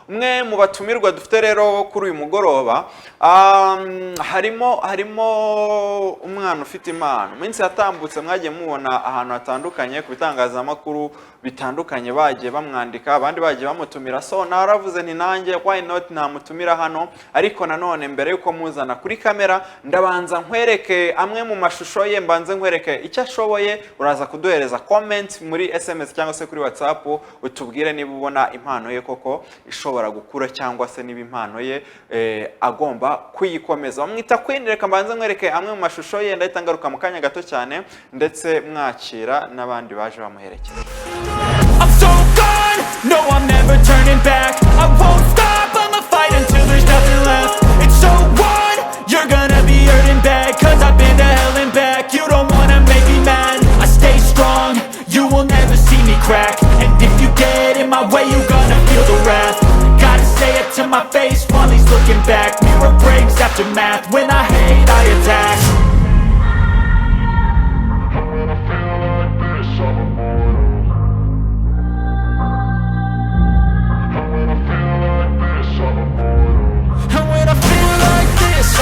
umwe mu batumirwa dufite rero kuri uyu mugoroba harimo umwana ufite impano. Minsi yatambutse mwagiye mubona ahantu hatandukanye ku bitangazamakuru bitandukanye bagiye bamwandika, abandi bagiye bamutumira, so naravuze nti nanjye why not namutumira hano. Ariko nanone mbere yuko muzana kuri kamera ndabanza nkwereke amwe mu mashusho ye, mbanze nkwereke icyo ashoboye. Uraza kuduhereza comment muri SMS cyangwa se kuri WhatsApp utubwire niba ubona impano ye koko ishobora gukura cyangwa se niba impano ye agomba kuyikomeza. Bamwita Queen. Reka mbanze nkwereke amwe mu mashusho ye, ndahita ngaruka mu kanya gato cyane ndetse mwakira n'abandi baje bamuherekeza. I'm so gone, no I'm never turning back. I won't stop, I'ma fight until there's nothing left. It's so on, you're gonna be hurting bad, cause I've been to hell and back. You don't wanna make me mad, I stay strong, you will never see me crack. And if you get in my way, you're gonna feel the wrath. Gotta say it to my face while he's looking back. Mirror breaks after math, when I hate I attack.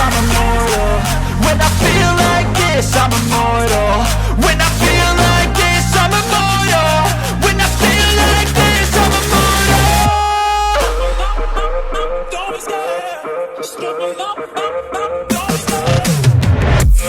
I'm immortal. When I feel like this, I'm immortal. When I feel like this, I'm immortal. When I feel like this, I'm immortal. Don't be scared. Just give me up. Don't be scared.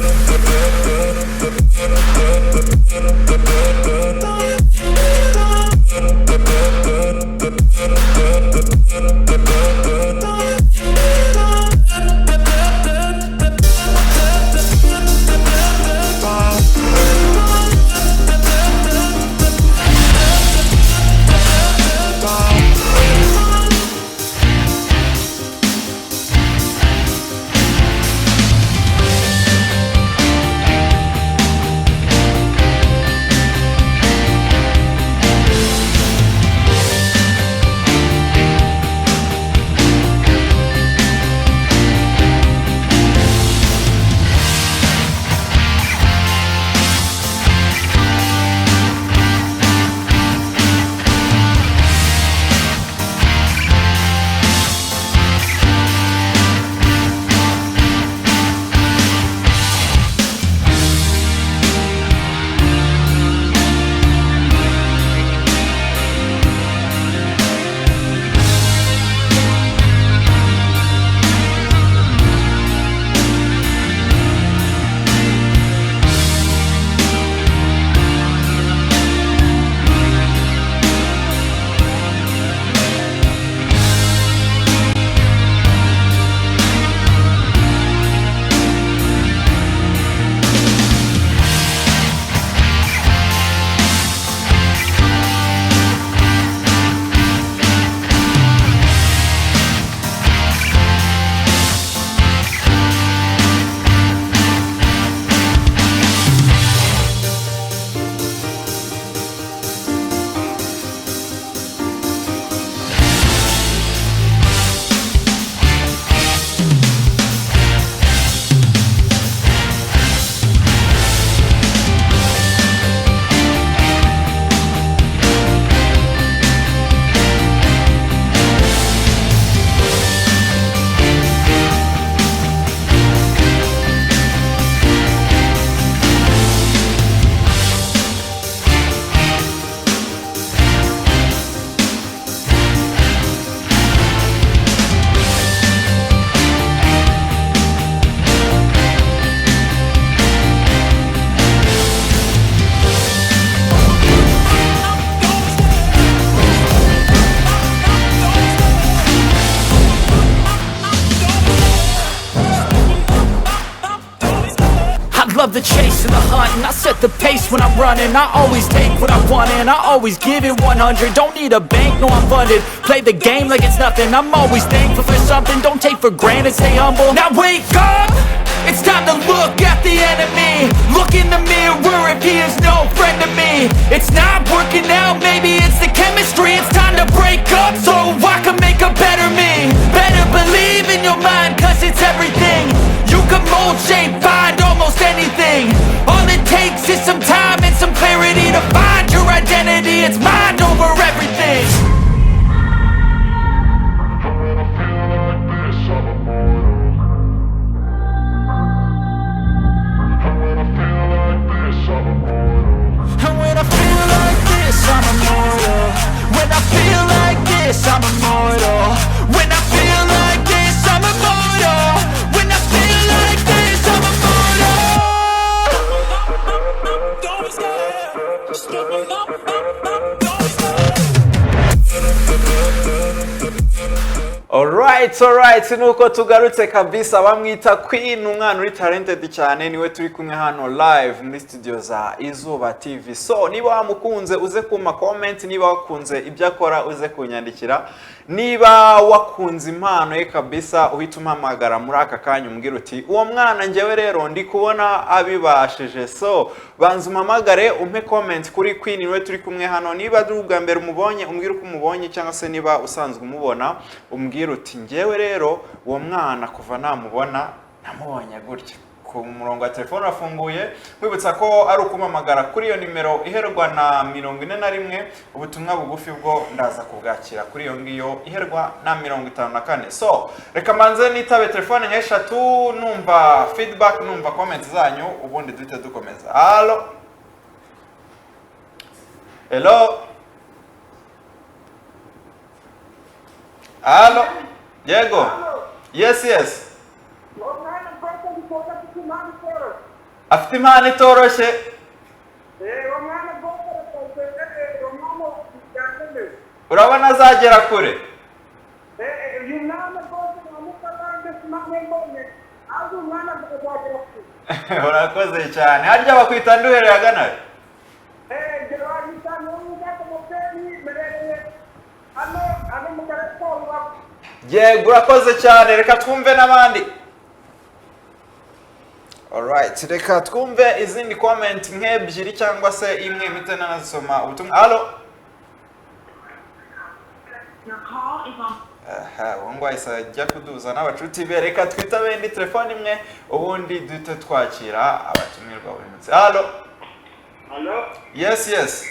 love the chase and the hunt, and I set the pace when I'm running. I always take what I want and I always give it 100. Don't need a bank, no I'm funded. Play the game like it's nothing. I'm always thankful for something. Don't take for granted, stay humble. Now wake up! It's time to look at the enemy. Look in the mirror if he is no friend to me. It's not working out, maybe it's the chemistry. It's time to break up so I can make a better me. Better believe in your mind, cause it's everything. You can mold, shape, find almost anything. All it takes is some time and some clarity to find your identity. It's mind over everything. Alright, nuko tugarutse kabisa bamwita Queen, umwana uri talented cyane, niwe turi kumwe hano live muri studio za Izuba TV. So niba wamukunze uze kuma comment, niba wakunze ibyo akora uze kunyandikira, niba wakunze impano ye kabisa uhita umpamagara muri aka kanya umbwira uti uwo mwana njyewe rero ndi kubona abibashije. So banza umpamagare umpe comment kuri Queen, niwe turi kumwe hano. Niba ari ubwa mbere umubonye umbwira uko umubonye, cyangwa se niba usanzwe umubona umbwira uti njyewe rero uwo mwana kuva namubona namubonye gutya. Ku murongo wa telefone afunguye, wibutsa ko ari ukumamagara kuri iyo nimero iherwa na 41, ubutumwa bugufi bwo ndaza kubwakira kuri iyo ngiyo iherwa na 54. So reka manze nitabe telefone nk'eshatu, numva feedback, numva comments zanyu, ubundi duhite dukomeza. Hello. Yego. Yes. Afite impano itoroshye. Urabona azagera kure. Urakoze cyane. Harya bakwita nduhereye agana? Yego, urakoze cyane. Reka twumve n'abandi. Alright, reka twumve izindi comment nk'ebyiri cyangwa se imwe mite nanasoma ubutumwa. Hello. Wongwa isa kuduza n'abacuti be. Reka twitabe indi telefone imwe ubundi duhite twakira abatumirwa buri munsi. Hello. Yes.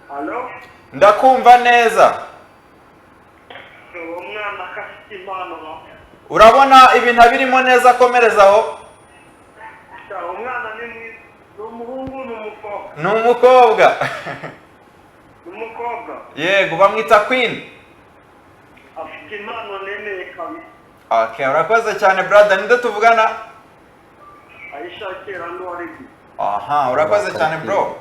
Hello. Ndakumva neza. Umwana kafite impano. Urabona ibintu birimo neza, komerezaho. Umwana ni umuhungu n'umukobwa. N'umukobwa. Umukobwa. Yego, bamwita Queen. Afite impano nene kabisa. Okay, urakoze cyane brother. Ninde tuvugana? Aisha Kera Ndwarigi. Aha, urakoze cyane bro.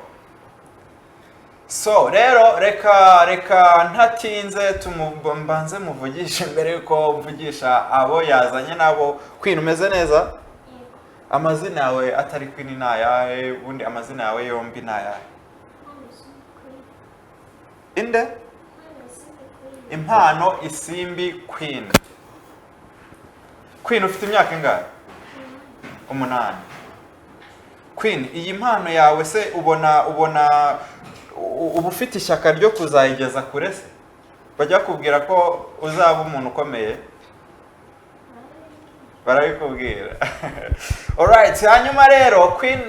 So rero reka ntatinze tumbanze muvugisha mbere yuko mvugisha abo yazanye nabo. Queen, umeze neza? Amazina yawe atari Queen nayahe? Ubundi amazina yawe yombi nayahe? Inde? Impano Isimbi Queen. Queen, ufite imyaka ingahe? 8. Queen, iyi mpano yawe se ubona ubu ufite ishyaka ryo kuzayigeza kure se? Bajya kubwira ko uzaba umuntu ukomeye? Barabikubwira. Alright, hanyuma rero Queen,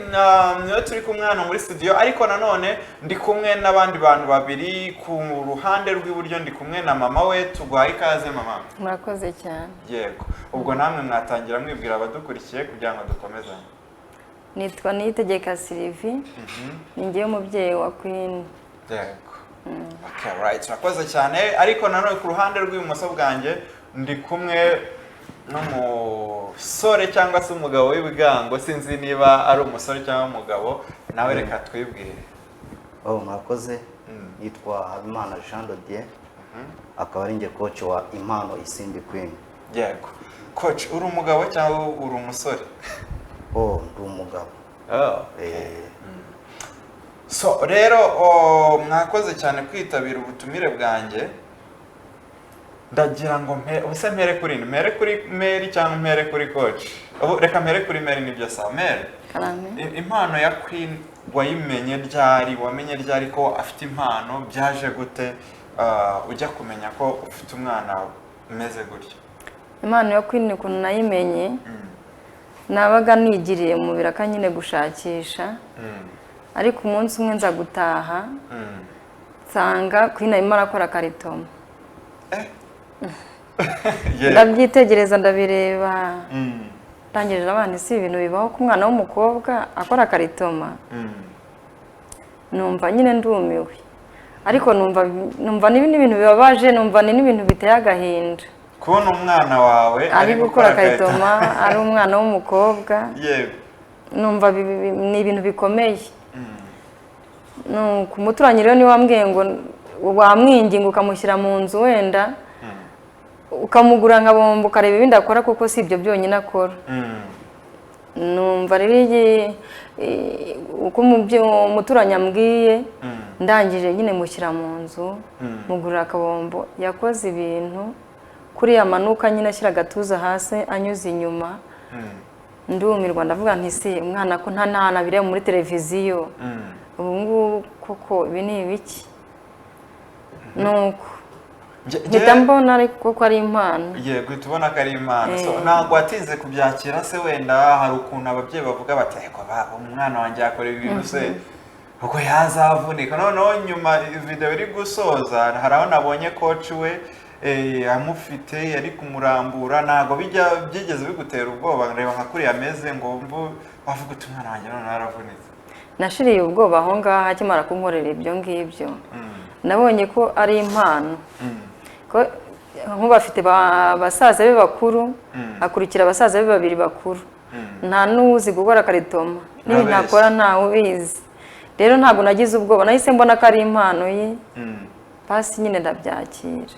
niyo turi kumwana muri studio, ariko nanone ndi kumwe n'abandi bantu babiri. Ku ruhande rw'iburyo ndi kumwe na mama we. Tugwaye ikaze mama. Murakoze cyane. Yego, ubwo namwe mwatangira mwibwira abadukurikiye kugira ngo dukomezanye. Nitwa Niyitegeka Sylvie. Ningiye umubyeyi wa Queen. Yego. Okay, right. Urakoze cyane, ariko nanone ku ruhande rw'ibumoso bwanjye ndi kumwe n'umusore cyangwa se umugabo w'ibigango. Sinzi niba ari umusore cyangwa umugabo, nawe reka twibwire. Mwakoze. Yitwa Habimana Jean de Dieu. Akaba ari nge coach wa Impano Isimbi Queen. Yego. Coach, uri umugabo cyangwa uri umusore? Ndi umugabo. So rero mwakoze cyane kwitabira ubutumire bwanjye. Ndagira ngo mpere kuri Mary cyangwa mpere kuri coach? Reka mpere kuri Mary, nibyo sawa. Mary, impano ya Queen wayimenye ryari? Wamenye ryari ko afite impano? Byaje gute ujya kumenya ko ufite umwana umeze gutyo? Impano ya Queen ukuntu nayimenye, nabaga nigiriye mu biraka nyine gushakisha, ariko umunsi umwe nza gutaha nsanga Queen arimo arakora karitoma. Ndabyitegereza ndabireba, ndangije abandi si ibintu bibaho ku mwana w'umukobwa akora karitoma. Numva nyine ndumiwe, ariko numva n'ibintu bibabaje, numva n'ibintu biteye agahinda. Kubona umwana wawe ari gukora karitoma, ari umwana w'umukobwa. Yego. Numva ni ibintu bikomeye. Ku muturanyi rero ni wambwiye ngo wamwinginga ukamushyira mu nzu wenda ukamugura nka bombo ukareba ibindi akora kuko si ibyo byonyine akora. Numva rero uko umuturanyi ambwiye ndangije nyine mushyira mu nzu mugurira akabombo, yakoze ibintu kuriya manuka nyine ashyira agatuza hasi anyuze inyuma. Ndumirwa ndavuga nti se umwana ko nta nana bireba muri televiziyo, ubu ngubu koko ibi ni ibiki? Nuko mpita mbona ariko ko ari impano. Yego tubona ko ari impano. So ntabwo watinze kubyakira se? Wenda hari ukuntu ababyeyi bavuga bati ariko umwana wanjye yakora ibintu se ubwo yazavunika. Noneho nyuma video iri gusoza hari aho nabonye coach we amufite yari kumurambura, ntabwo byigeze bigutera ubwoba reba nka kuri ameze ngo bavuga uti umwana wanjye none yaravunitse? Nashiriye ubwoba aho ngaho akimara kunkorera ibyo ngibyo. Nabonye ko ari impano. Ko nk'ubafite basaza be bakuru akurikira abasaza be babiri bakuru, nta n'uzi gukora karitoma, niba ntakora ntawe ubizi. Rero ntabwo nagize ubwoba, nahise mbona ko ari impano ye, pasi nyine ndabyakira.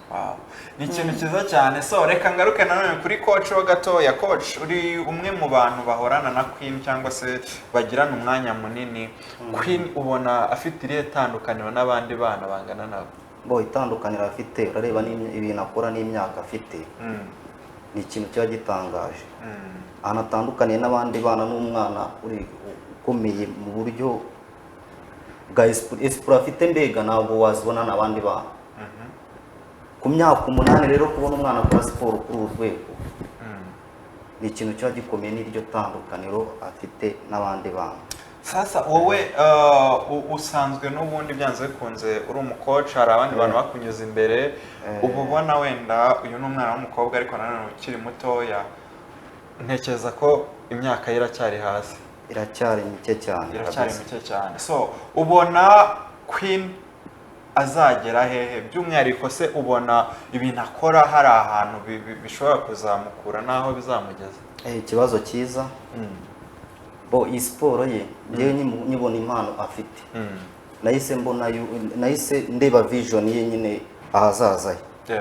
Ni ikintu cyiza cyane. So reka ngaruke nanone kuri coach wa gatoya. Coach, uri umwe mu bantu bahorana na Queen cyangwa se bagirana umwanya munini. Queen ubona afite irihe tandukaniro n'abandi bana bangana nabo? Bo itandukaniro afite, urareba ibintu akora n'imyaka afite, ni ikintu kiba gitangaje. Anatandukaniye n'abandi bana, n'umwana uri ukomeye mu buryo bwa esprit afite, mbega ntabwo wazibona n'abandi bana. Ku myaka 8 rero kubona umwana akora siporo kuri urwego ni ikintu kiba gikomeye, n'iryo tandukaniro afite n'abandi bana. Sasa wowe usanzwe n'ubundi byanze bikunze uri umucoach, hari abandi bantu bakunyuza imbere, ubu ubona wenda uyu ni umwana w'umukobwa ariko nanone ukiri mutoya, ntekereza ko imyaka ye iracyari hasi, iracyari mike cyane. So ubona Queen azagera hehe? By'umwihariko se ubona ibintu akora hari ahantu bishobora kuzamukura naho bizamugeza? Ikibazo cyiza. Bo siporo ye ngewe nyibona impano afite, nahise ndeba vision ye nyine ahazaza ye.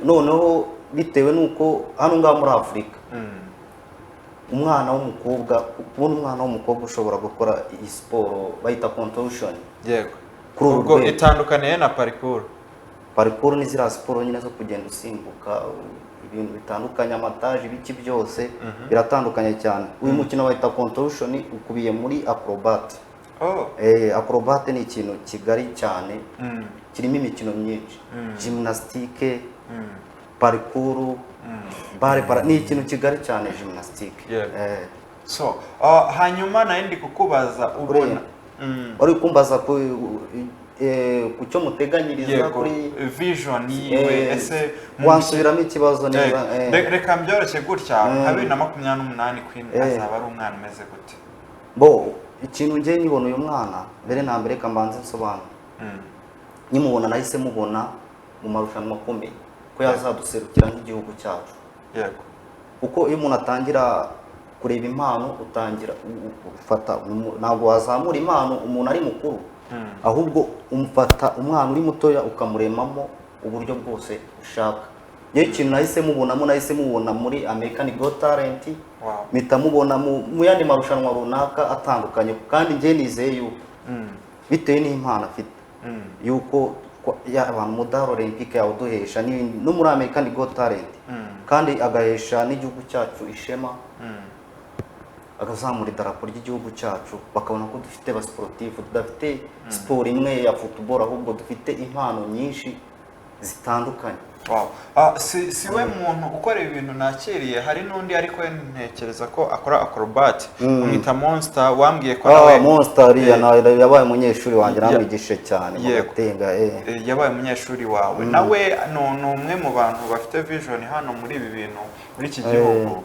Noneho bitewe nuko hano ngaha muri Afurika umwana w'umukobwa ushobora gukora iyi siporo bayita contortion. Yego. Ubwo itandukaniye na parkour. Parkour ni ziriya siporo nyine zo kugenda usimbuka ibintu bitandukanye, amataje ibiki byose biratandukanye cyane. Uyu mukino bayita contortion ukubiye muri acrobat. Acrobat ni ikintu kigari cyane, kirimo imikino myinshi, gymnastique, parkour, ni ikintu kigari cyane gymnastique. So hanyuma nandi kukubaza ubona uri kumbaza ku cyo muteganyiriza kuri vision yiwe, ese wansubiramo ikibazo neza? Reka mbyoroshye gutya, 2028 Queen azaba ari umwana umeze gute? Bo ikintu ngiye nyibona uyu mwana mbere na mbere kambanze nsobanura. Nyimubona nahise mubona mu marushanwa akomeye ko yazaduserukira nk'igihugu cyacu. Yego. Kuko iyo umuntu atangira kureba impano utangira ufata, ntabwo wazamura impano umuntu ari mukuru, ahubwo umfata umwana uri mutoya ukamuremamo uburyo bwose ushaka. Niyo ikintu nahise mubona muri American Got Talent, mpita mubona mu yandi marushanwa runaka atandukanye, kandi ngiye nizeye yuko bitewe n'impano afite yuko abantu mudaro Olympique yawuduhesha no muri American Got Talent, kandi agahesha n'igihugu cyacu ishema, agazamura idarapo ry'igihugu cyacu, bakabona ko dufite ba sportif, tudafite siporo imwe ya football, ahubwo dufite impano nyinshi zitandukanye. Si we muntu ukora ibintu nakiriye, hari n'undi ariko ntekereza ko akora acrobat, umwita Monster, wambwiye ko nawe Monster yabaye umunyeshuri wanjye, namwigishe cyane mu Gatenga. Yabaye umunyeshuri wawe, nawe ni umwe mu bantu bafite vision hano muri ibi bintu muri iki gihugu.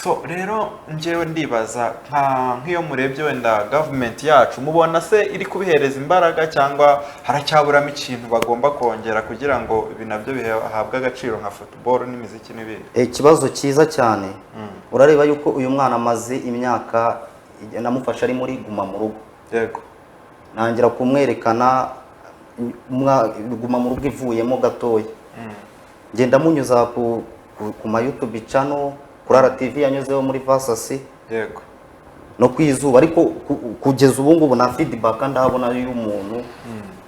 So rero njyewe ndibaza nk'iyo murebye wenda government yacu mubona se iri kubihereza imbaraga, cyangwa haracyaburamo ikintu bagomba kongera kugira ngo ibi nabyo bihabwe agaciro nka football n'imiziki n'ibindi? Ikibazo cyiza cyane. Urareba yuko uyu mwana amaze imyaka, namufasha ari muri Guma mu Rugo. Yego. Nangira kumwerekana Guma mu Rugo ivuyemo gatoya, ngenda munyuza ku ma YouTube channel, kuri RTV yanyuzeho muri Vasasi yego no kwizuba, ariko kugeza ubu ngubu na feedback ndabona y'umuntu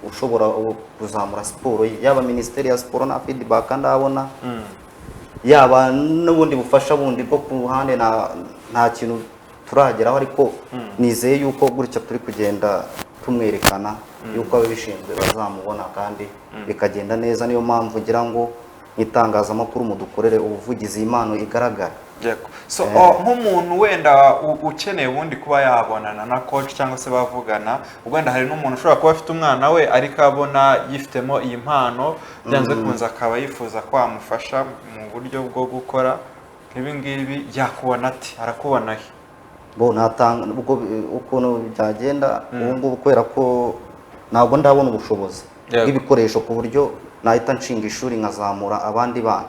ushobora kuzamura siporo, yaba Minisiteri ya Siporo na feedback ndabona, yaba n'ubundi bufasha bundi bwo ku ruhande nta kintu turageraho, ariko nizeye yuko gutya turi kugenda tumwerekana yuko ababishinzwe bazamubona kandi bikagenda neza. Niyo mpamvu ngira ngo itangazamakuru mudukorere ubuvugizi impano igaragara. So nk'umuntu wenda ukeneye ubundi kuba yabonana na coach cyangwa se bavugana, wenda hari n'umuntu ushobora kuba afite umwana we ariko abona yifitemo iyi mpano, byanze kunza akaba yifuza ko amufasha mu buryo bwo gukora nk'ibi ngibi, yakubona ati arakubona he? Bo natanga ukuntu byagenda ubu ngubu, kubera ko ntabwo ndabona ubushobozi bw'ibikoresho ku buryo nahita nshinga ishuri nkazamura abandi bana,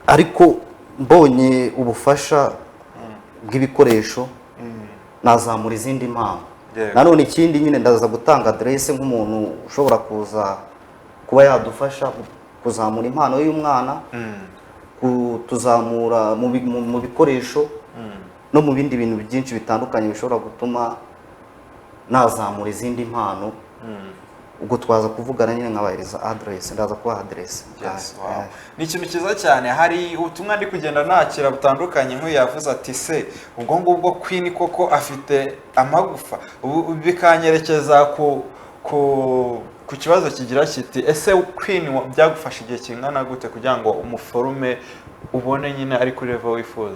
ariko mbonye ubufasha bw'ibikoresho nazamura izindi mpano. Nanone ikindi nyine ndaza gutanga adresse nk'umuntu ushobora kuba yadufasha kuzamura impano y'umwana, kutuzamura mu bikoresho no mu bindi bintu byinshi bitandukanye bishobora gutuma nazamura izindi mpano. Ubwo twaza kuvugana nyine nkabahereza address, ndaza kuba address. Ni ikintu cyiza cyane. Hari ubutumwa ndi kugenda nakira butandukanye, nk'uyu yavuze ati se ubwo ngubwo Queen koko afite amagufa, bikanyerekeza ku kibazo kigira kiti ese Queen byagufasha igihe kingana gute kugira ngo umuforume ubone nyine ari kuri level wifuza?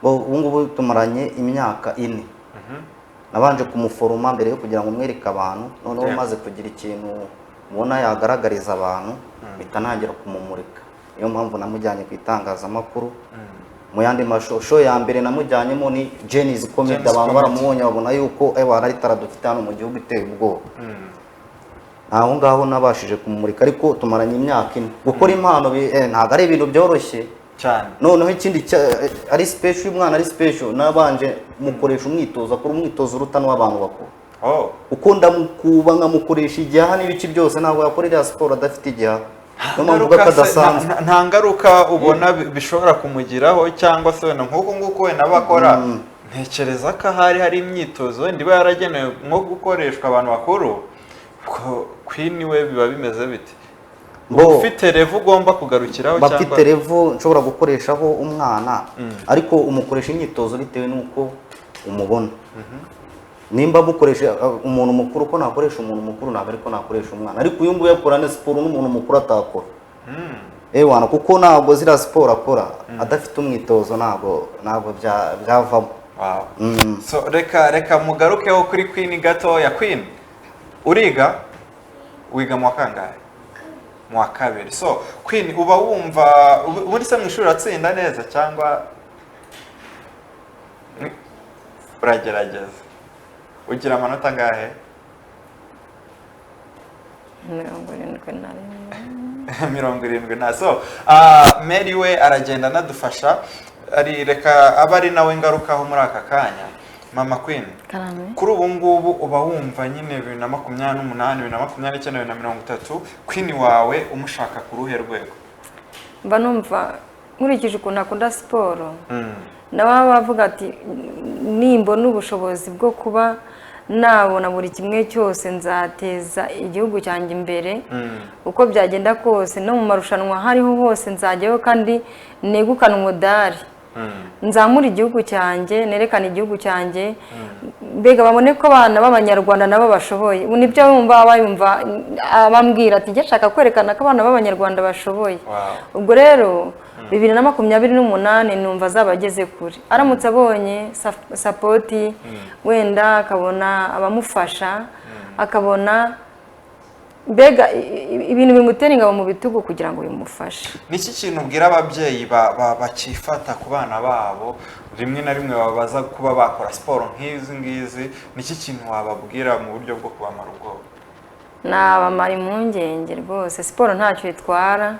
Ubu ngubu tumaranye imyaka 4. Nabanje kumuforoma mbere yo kugira ngo mwereke abantu, noneho maze kugira ikintu mubona yagaragariza abantu bitanangira kumumurika. Niyo mpamvu namujyanye ku itangazamakuru. Mu yandi mashosho ya mbere namujyanyemo ni Jenny's Comedy, abantu baramubonye babona yuko ari taradufite hano mu gihugu iteye ubwoba. Aho ngaho nabashije kumumurika, ariko tumaranye imyaka 4. Gukora impano ntabwo ari ibintu byoroshye cyane. Noneho ikindi ari special, umwana ari special, nabanje mukoresha umwitozo, akora umwitozo uruta n'abantu bakuru. Uko ndamukuba nkamukoresha igihe n'ibiki byose, ntabwo yakorera siporo adafite igihe. Nta ngaruka ubona bishobora kumugiraho, cyangwa se wenda nk'uko wenda bakora, ntekereza ko hari imyitozo wenda iba yaragenewe nko gukoreshwa abantu bakuru. Queen we biba bimeze bite? Ufite revu ugomba kugarukiraho cyangwa bafite revu nshobora gukoreshaho umwana, ariko umukoresha imyitozo bitewe n'uko umubona. Nimba mukoresha umuntu mukuru, ko nakoresha umuntu mukuru ntabwo ariko nakoresha umwana, ariko uyu nguyu yakorana siporo n'umuntu mukuru atakora. Wana kuko ntabwo zira siporo akora adafite umwitozo ntabwo byavamo. So reka mugarukeho kuri Queen gato ya Queen. Wiga mu kangahe? Mu wa kabiri. So Queen uba wumva ubundi se mu ishuri atsinda neza cyangwa uragerageza? Ugira amanota ngahe? 70. So Mary we aragenda nadufasha, reka abari nawe ngarukaho muri aka kanya. Mama Queen, kuri ubu ngubu uba wumva nyine 2028, 2029, 2030 Queen wawe umushaka ku ruhe rwego? Mba numva nkurikije ukuntu akunda siporo, nawe bavuga ati nimbona ubushobozi bwo kuba nabona buri kimwe cyose nzateza igihugu cyanjye imbere, uko byagenda kose no mu marushanwa hariho hose nzajyaho kandi negukana umudari. Nzamura igihugu cyanjye, nerekana igihugu cyanjye, mbega babone ko abana b'Abanyarwanda nabo bashoboye. Nibyo bumva abambwira ati ngeshaka kwerekana ko abana b'Abanyarwanda bashoboye. Ubwo rero 2028 numva azabageze kure, aramutse abonye sapoti, wenda akabona abamufasha, akabona mbega ibintu bimutera ingabo mu bitugu kugira ngo bimufashe. Niki kintu ubwira ababyeyi bakifata ku bana babo rimwe na rimwe babaza kuba bakora siporo nk'izi ngizi, niki kintu wababwira mu buryo bwo kubamara ubwoba? Nabamara impungenge rwose, siporo ntacyo itwara.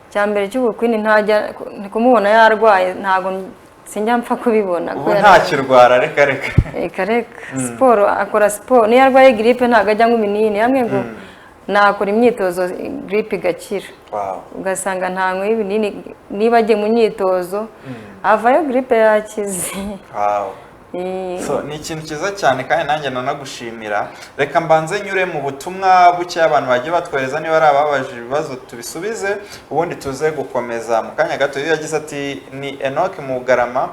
Cyambere cy'ubukwe ntajya kumubona yarwaye, ntago sinjya mpfa kubibona. Ubu ntakirwara, reka siporo akora siporo, niyo arwaye gripe ntago ajya ngo ibinini hamwe ngo nakora imyitozo gripe igakira Wow. ugasanga ntanywe ibinini niba agiye mu myitozo avayo gripe yakize. Wow. So, ni ikintu cyiza cyane kandi nanjye nanagushimira. Reka mbanze nyure mu butumwa buke abantu bagiye batwereza, niba ari ababaje ibibazo tubisubize, ubundi tuze gukomeza mu kanya gato. Yagize ati ni Enoch Mugarama,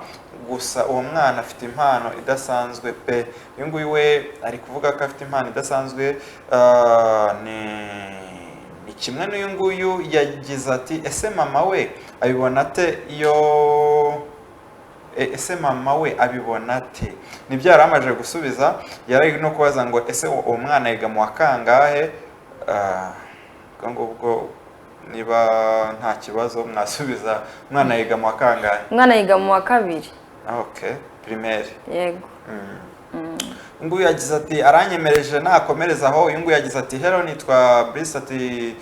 gusa uwo mwana afite impano idasanzwe pe. Uyu nguyu we ari kuvuga ko afite impano idasanzwe. Ni kimwe n'uyu nguyu yagize ati ese mama we abibona ate iyo ese mama we abibona ate? Nibyo yari amaze gusubiza. Yari no kubaza ngo ese uwo mwana yiga mu wa kangahe? Ubwo niba nta kibazo mwasubiza umwana yiga mu wa kangahe? Umwana yiga mu wa 2. Okay, primaire. Yego. Nguyu yagize ati aranyemereje nakomereza aho. Uyu nguyu yagize ati hello nitwa Brice ati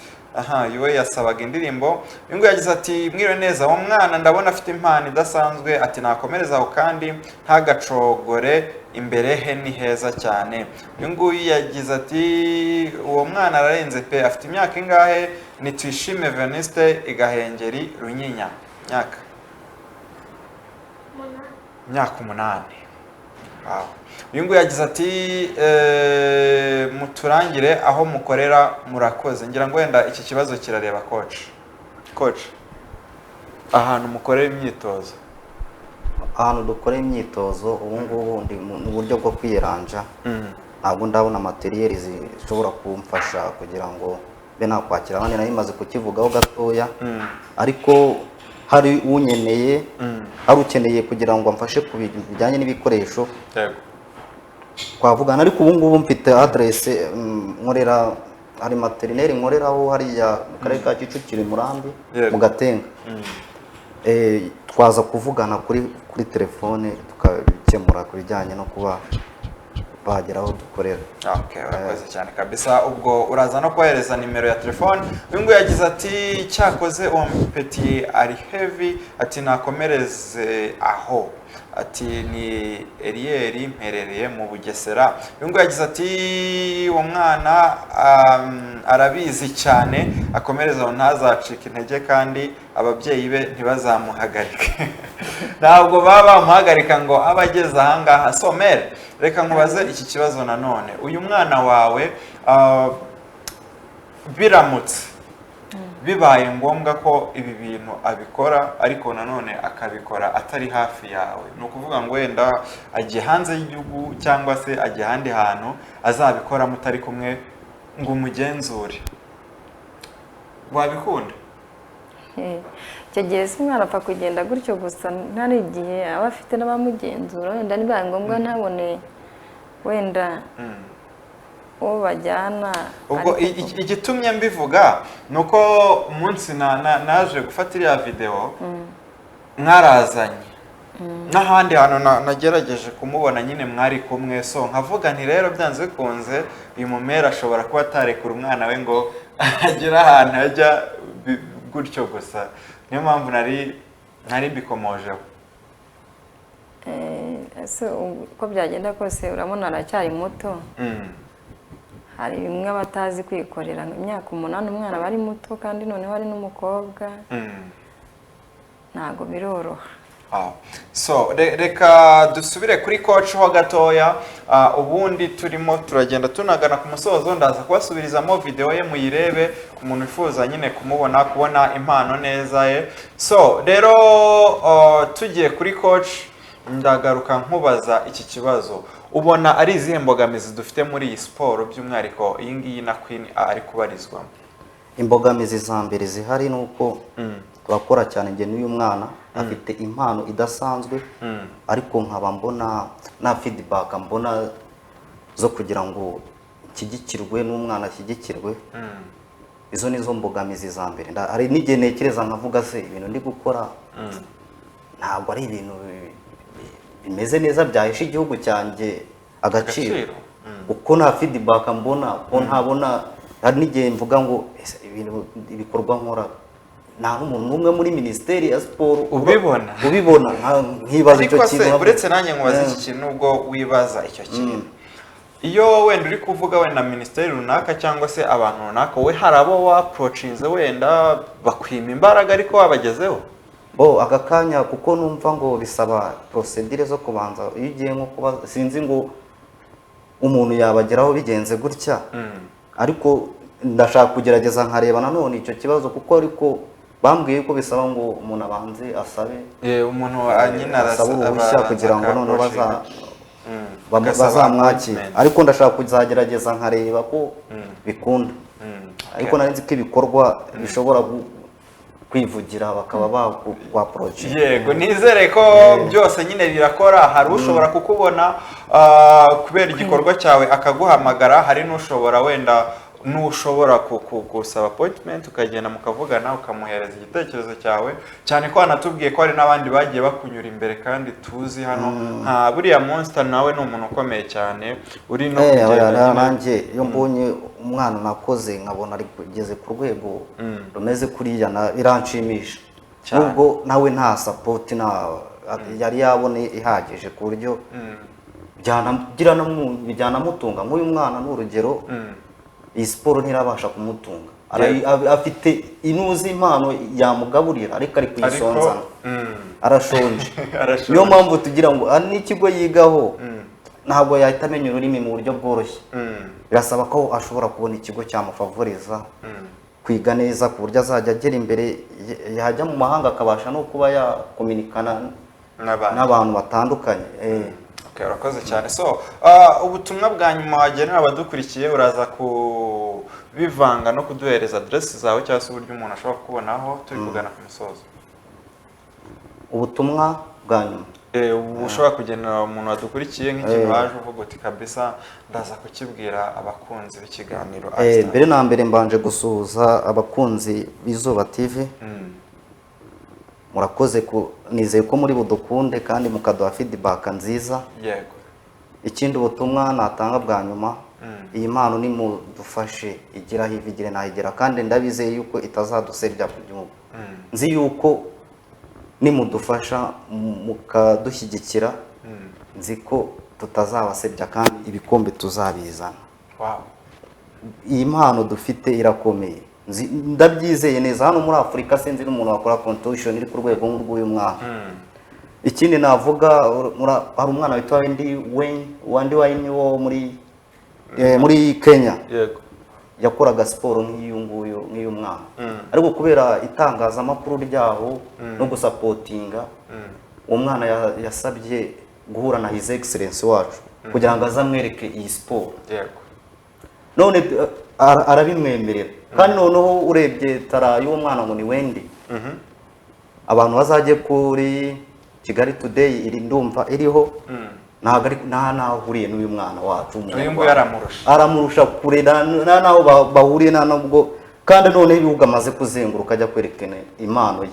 yuwe yasabaga indirimbo. Uyu nguyu yagize ati mwiriwe neza, uwo mwana ndabona afite impano idasanzwe, ati nakomereza aho kandi ntagacogore, imbere he ni heza cyane. Uyu nguyu yagize ati uwo mwana ararenze pe, afite imyaka ingahe? Ni Tuyishime Veniste Igahengeri Runyinya. Myaka 8. Wow. Uyu nguyu yagize ati muturangire aho mukorera murakoze. Ngira ngo wenda iki kibazo kirareba coach. Ahantu mukorera imyitozo. Ahantu dukorera imyitozo ubu ngubu ndi mu buryo bwo kwiranja. Ntabwo ndabona materiel zishobora kumfasha kugira ngo be nakwakira abandi. Nari maze kukivugaho gatoya, ariko hari unyeneye, hari ukeneye kugira ngo amfashe ku bijyanye n'ibikoresho. Yego. Twavugana, ariko ubu ngubu mfite adresse nkorera, hari materineri nkoreraho hariya mu karere ka Kicukiro Murambi mu Gatenga. Twaza kuvugana kuri telefone tukabikemura ku bijyanye no kuba bageraho dukorera. Okay, urakoze cyane kabisa. Ubwo uraza no kohereza nimero ya telefone. Uyu nguyu yagize ati cyakoze uwo mpeti ari heavy, ati nakomereze aho. Ati ni Elieri mperereye mu Bugesera. Uyu nguyu yagize ati uwo mwana arabizi cyane, akomereza aho ntazacika intege kandi ababyeyi be ntibazamuhagarike. Ntabwo baba bamuhagarika ngo abageze ahangaha. So mere, reka nkubaze iki kibazo nanone. Uyu mwana wawe biramutse bibaye ngombwa ko ibi bintu abikora, ariko nanone akabikora atari hafi yawe, ni ukuvuga ngo wenda agiye hanze y'igihugu cyangwa se agiye ahandi hantu azabikora mutari kumwe ngo umugenzure, wabikunda? Icyo gihe si umwana apfa kugenda gutyo gusa, ntari igihe aba afite n'abamugenzura, wenda nibaye ngombwa ntabone wenda uwo bajyana. Ubwo igitumye mbivuga nuko umunsi naje gufata iriya video mwarazanye n'ahandi hantu nagerageje kumubona nyine mwari kumwe, so nkavuga nti rero byanze bikunze uyu mumera ashobora kuba atarekura umwana we ngo agire ahantu ajya gutyo gusa, niyo mpamvu nari mbikomojeho. Uko byagenda kose urabona aracyari muto. Hari bimwe abatazi kwikorera, imyaka 8 umwana bari muto kandi noneho ari n'umukobwa, ntago biroroha. So reka dusubire kuri coach ho gatoya, ubundi turimo turagenda tunagana ku musozo. Ndaza kubasubirizamo video ye muyirebe ku muntu wifuza nyine kubona impano neza ye. So rero tugiye kuri coach, ndagaruka nkubaza iki kibazo. Ubona ari izihe mbogamizi dufite muri iyi siporo by'umwihariko iyi ngiyi na Queen ari kubarizwamo? Imbogamizi za mbere zihari nuko turakora cyane, nge n'uyu mwana afite impano idasanzwe, ariko nkaba mbona na feedback mbona zo kugira ngo kigikirwe n'umwana kigikirwe. Izo nizo mbogamizi za mbere. Hari n'igihe nekereza nkavuga se ibintu ndi gukora ntabwo ari ibintu bimeze neza byahesha igihugu cyanjye agaciro, uko nta feedback mbona, ko ntabona. Hari n'igihe mvuga ngo ibintu ibikorwa nkora nta n'umuntu n'umwe muri Minisiteri ya Siporo ubibona nkibaza icyo kintu. Uretse nanjye nkubaza iki kintu, ubwo wibaza icyo kintu, iyo wenda uri kuvuga wenda minisiteri runaka cyangwa se abantu runaka, we hari abo waprocinze wenda bakwima imbaraga ariko wabagezeho? aka kanya kuko numva ngo bisaba procedure zo kubanza, iyo ugiye nko kuba sinzi ngo umuntu yabageraho bigenze gutya, ariko ndashaka kugerageza nkareba nanone icyo kibazo, kuko ariko bambwiye ko bisaba ngo umuntu abanze asabe umuntu nyine asaba uruhushya kugira ngo noneho bazamwakira, ariko ndashaka kuzagerageza nkareba ko bikunda, ariko nari nzi ko ibikorwa bishobora kwivugira bakaba bakwa project. Yego, nizere ko byose nyine birakora. Hari ushobora kukubona kubera igikorwa cyawe akaguhamagara, hari n'ushobora wenda nushobora gusaba appointment ukagenda mukavugana ukamuhereza igitekerezo cyawe, cyane ko anatubwiye ko hari n'abandi bagiye bakunyura imbere kandi tuzi hano nka buriya Monster, nawe ni umuntu ukomeye cyane uri no kugenda. Nanjye iyo mbonye umwana nakoze nkabona ari kugeze ku rwego rumeze kuriya biranshimisha, nubwo nawe nta support yari yabone ihagije ku buryo bijyanamutunga. Nk'uyu mwana n'urugero, iyi siporo ntirabasha kumutunga, afite inuzi impano yamugaburira ariko ari kuyisonzana, arashonje. Niyo mpamvu tugira ngo n'ikigo yigaho ntabwo yahita amenya ururimi mu buryo bworoshye, birasaba ko ashobora kubona ikigo cyamufavoriza kwiga neza ku buryo azajya agera imbere, yajya mu mahanga akabasha no kuba yakominikana n'abantu batandukanye. Urakoze cyane. So ubutumwa bwa nyuma wagenera abadukurikiye, uraza kubivanga no kuduhereza adresse zawe cyangwa se uburyo umuntu ashobora kukubonaho turi kugana ku musozo? Ubutumwa bwa nyuma ushobora kugenera umuntu wadukurikiye nk'ikintu waje uvuga uti kabisa ndaza kukibwira abakunzi b'ikiganiro? Mbere na mbere mbanje gusuhuza abakunzi b'Izuba TV. Murakoze nizeye ko muri budukunde kandi mukaduha feedback nziza. Yego. Ikindi ubutumwa natanga bwa nyuma, iyi mpano ni mudufashe igira hivigire nahigera, kandi ndabizeye yuko itazadusebya ku gihugu. Nzi yuko nimudufasha mukadushyigikira, nzi ko tutazabasebya kandi ibikombe tuzabizana. Iyi mpano dufite irakomeye, ndabyizeye neza. Hano muri Afurika sinzi n'umuntu wakora contribution iri ku rwego nk'urw'uyu mwana. Ikindi navuga, hari umwana witwa Wandi Wayne wo muri Kenya. Yego. Yakoraga siporo nk'iyu mwana, ariko kubera itangazamakuru ryaho no gusapotinga, uwo mwana yasabye guhura na His Excellency wacu kugira ngo azamwereke iyi siporo. Yego. None arabimwemerera, kandi noneho urebye tara y'uwo mwana ngo ni Wendy. Abantu bazajye kuri Kigali Today iri ndumva iriho, nta nahuriye n'uyu mwana wacu. Uyu nguyu aramurusha kure, nta naho bahuriye, nta nubwo, kandi noneho ibihugu amaze kuzenguruka ajya kwerekana impano ye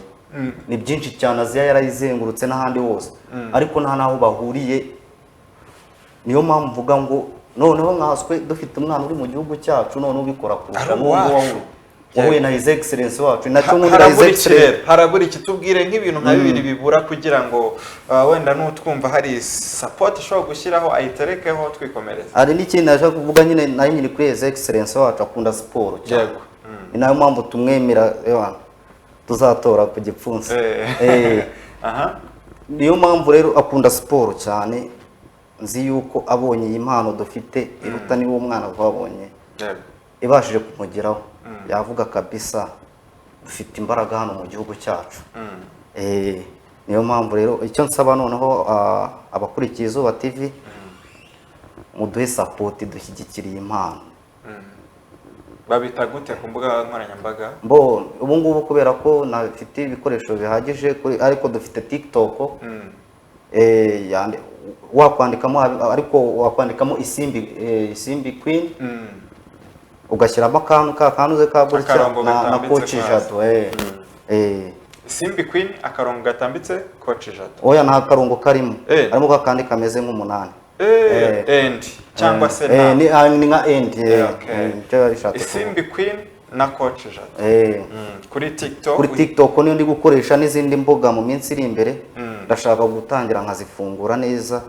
ni byinshi cyane. Aziya yarayizengurutse n'ahandi hose, ariko nta naho bahuriye. Niyo mpamvu mvuga ngo noneho nkaswe dufite umwana uri mu gihugu cyacu, noneho ubikora kurusha wowe na His Excellency wacu. Nacyo nkundira His Excellency. Harabura iki tubwire nk'ibintu nka bibiri bibura kugira ngo wenda n'utwumva hari support ishobora gushyiraho ayiterekeho twikomereza? Hari n'ikindi naje kuvuga nyine, nayo nyine kuri His Excellency wacu akunda siporo cyane. Ni nayo mpamvu tumwemera tuzatora ku gipfunsi. Niyo mpamvu rero akunda siporo cyane. Nzi yuko abonye iyi mpano dufite iruta niwo mwana wabonye ibashije kumugeraho, yavuga kabisa dufite imbaraga hano mu gihugu cyacu. Niyo mpamvu rero icyo nsaba noneho abakurikiye Izuba TV, muduhe support, dushyigikiriye impano. Babita gute ku mbuga nkoranyambaga? Ubu ngubu kubera ko nafite ibikoresho bihagije, ariko dufite TikTok. Wakwandikamo, ariko wakwandikamo Isimbi Queen, ugashyiramo akantu kanuze ka gutya na Coach Jado. Isimbi Queen akarongo gatambitse Coach Jado. Oya, nta karongo karimo, harimo kakandi kameze nk'umunani. End cyangwa se na ni nka end. Isimbi Queen na Coach Jado. Kuri TikTok niyo ndi gukoresha, n'izindi mbuga mu minsi iri imbere ndashaka gutangira nkazifungura neza,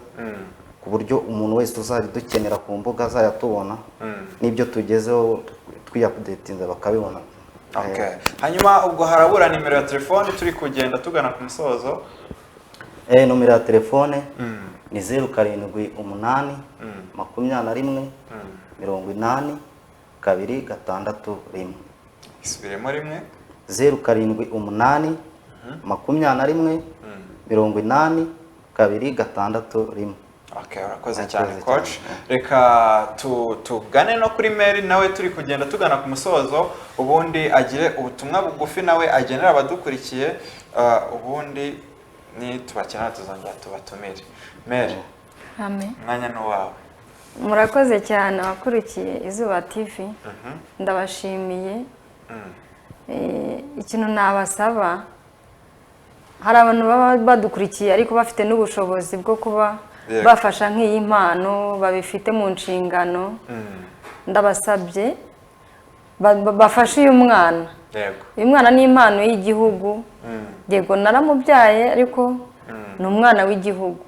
ku buryo umuntu wese uzajya dukenera ku mbuga azajya tubona n'ibyo tugezeho twiyapudetinze bakabibona. Okay. Hanyuma ubwo harabura nimero ya telefone turi kugenda tugana ku musozo. Nomero ya telefone ni 0788 21 82 Isubiremo rimwe. 0788 21 82 Okay, urakoze cyane coach. Reka tugane no kuri mail nawe turi kugenda tugana ku musozo, ubundi agire ubutumwa bugufi nawe agenera abadukurikiye, ubundi ni tubakenera tuzongera tubatumire. Mail. Amen. Mwanya no wawe. Murakoze cyane wakurikiye Izuba TV. Ndabashimiye. Ikintu nabasaba, hari abantu baba badukurikiye ariko bafite n'ubushobozi bwo kuba bafasha nk'iyi mpano babifite mu nshingano. Ndabasabye bafashe uyu mwana. Uyu mwana ni impano y'igihugu. Yego naramubyaye ariko ni umwana w'igihugu.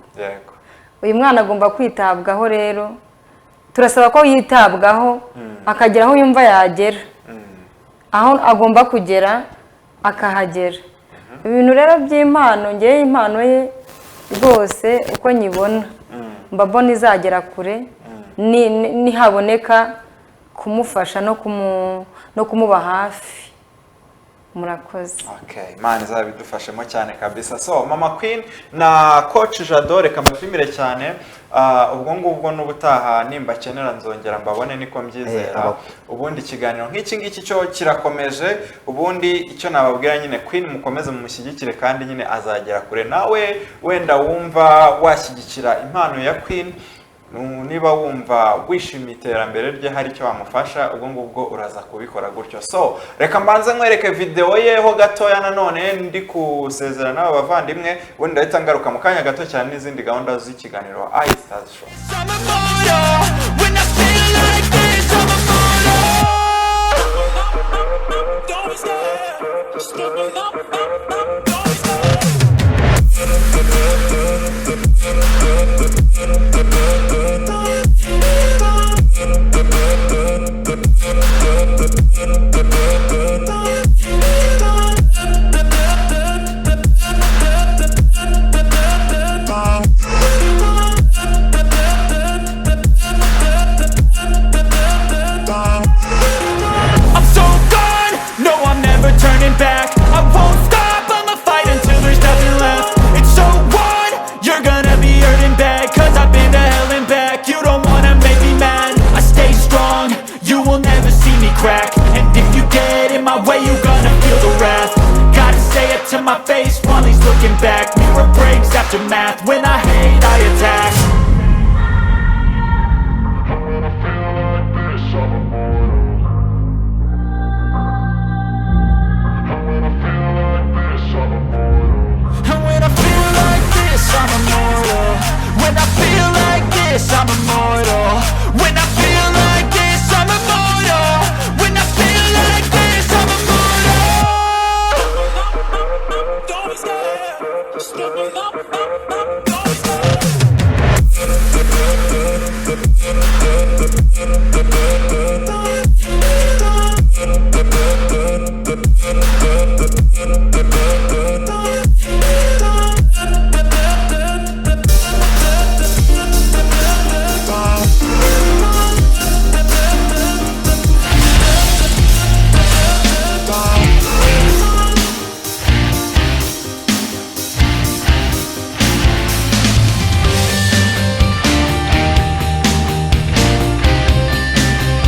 Uyu mwana agomba kwitabwaho rero. Turasaba ko yitabwaho akagera aho yumva yagera. Aho agomba kugera akahagera. Ibintu rero by'impano, ngeye impano ye rwose uko nyibona mbabona izagera kure, nihaboneka kumufasha no kumuba hafi. Murakoze. Okay, Imana izabidufashemo cyane kabisa. So Mama Queen na Coach Jado reka mbashimire cyane. Ubwo ngubwo n'ubutaha nimba kenera nzongera mbabone niko mbyizera. Ubundi ikiganiro nk'iki ngiki cyo kirakomeje. Ubundi icyo nababwira nyine Queen mukomeze mumushyigikire kandi nyine azagera kure. Nawe wenda wumva washyigikira impano ya Queen, niba wumva wishimiye iterambere rye hari icyo wamufasha, ubwo ngubwo uraza kubikora gutyo. So reka mbanze nkwereke video yeho gatoya nanone ndi kusezerana n'abavandimwe, ubundi ndahita ngaruka mu kanya gato cyane n'izindi gahunda z'ikiganiro iStars Show. My face while he's looking back. Mirror breaks after math. When I hate, I attack. And when I feel like this, I'm immortal. When I feel like this, I'm immortal. When I feel like this, I'm immortal. When I feel like this, I'm immortal. Don't be scared. Just give me up.